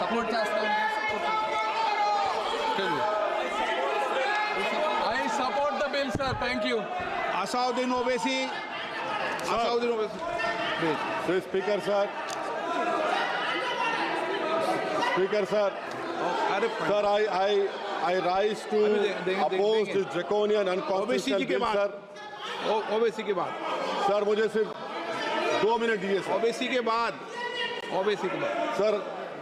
Support చేస్తాం. I support the bill, sir. Thank you. Asauddin Owaisi. Asauddin Owaisi. Please, Speaker, sir. Speaker, sir. Sir, I rise to oppose this draconian unconstitutional bill, sir. Owaisi के बाद sir मुझे सिर्फ 2 minute दीजिए sir. Owaisi के बाद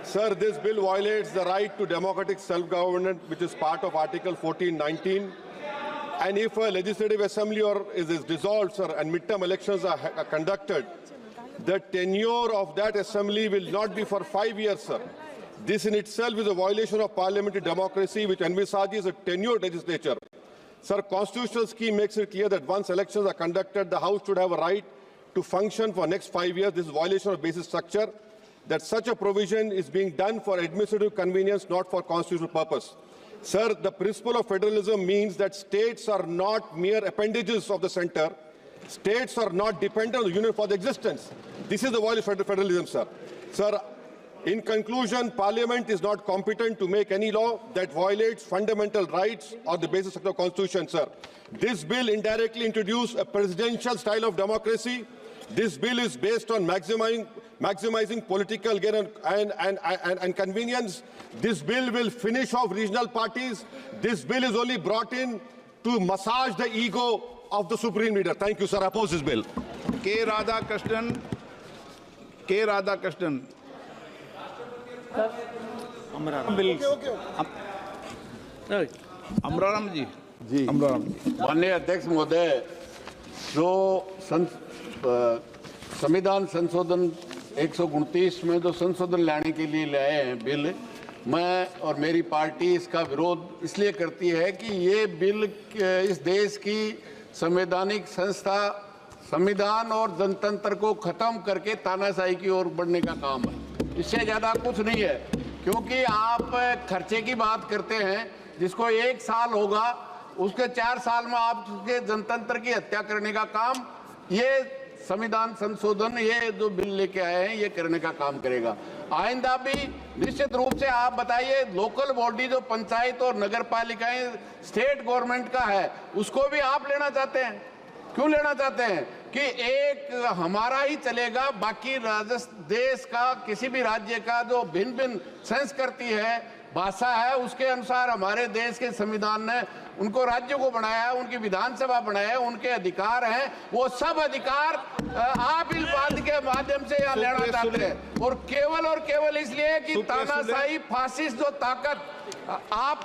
Sir, this bill violates the right to democratic self-government, which is part of Article 1419. And if a legislative assembly is dissolved, sir, and midterm elections are conducted, the tenure of that assembly will not be for 5 years, sir. This in itself is a violation of parliamentary democracy, which envisages a tenured legislature. Sir, constitutional scheme makes it clear that once elections are conducted, the House should have a right to function for next 5 years. This is violation of basic structure. That such a provision is being done for administrative convenience, not for constitutional purpose. Sir, the principle of federalism means that states are not mere appendages of the center. States are not dependent on the union for their existence. This is the violation of federalism, sir. Sir, in conclusion, Parliament is not competent to make any law that violates fundamental rights or the basis of the Constitution, sir. This bill indirectly introduced a presidential style of democracy. This bill is based on maximizing political gain and convenience. This bill will finish off regional parties. This bill is only brought in to massage the ego of the supreme leader. Thank you, sir. I oppose this bill. K. Radhakrishnan. Amraram जी. माननीय अध्यक्ष महोदय, जो संविधान संशोधन 129 में जो संशोधन लाने के लिए लाए हैं बिल, मैं और मेरी पार्टी इसका विरोध इसलिए करती है कि ये बिल इस देश की संवैधानिक संस्था संविधान और जनतंत्र को खत्म करके तानाशाही की ओर बढ़ने का काम है. इससे ज़्यादा कुछ नहीं है. क्योंकि आप खर्चे की बात करते हैं, जिसको 1 साल होगा उसके 4 साल में आपके जनतंत्र की हत्या करने का काम ये संविधान संशोधन, ये जो बिल लेके आए हैं, ये करने का काम करेगा. आइंदा भी निश्चित रूप से आप बताइए, लोकल बॉडी जो पंचायत और नगर पालिकाएं स्टेट गवर्नमेंट का है, उसको भी आप लेना चाहते हैं. क्यों लेना चाहते हैं? कि एक हमारा ही चलेगा, बाकी देश का किसी भी राज्य का जो भिन्न भिन्न संस्कृति है, भाषा है, उसके अनुसार हमारे देश के संविधान ने उनको राज्य को बनाया है, उनकी विधानसभा बनाया है, उनके अधिकार हैं. वो सब अधिकार आप इस बात के माध्यम से यहाँ लेना चाहते हैं. और केवल इसलिए कि तानाशाही फासिस्ट जो ताकत आप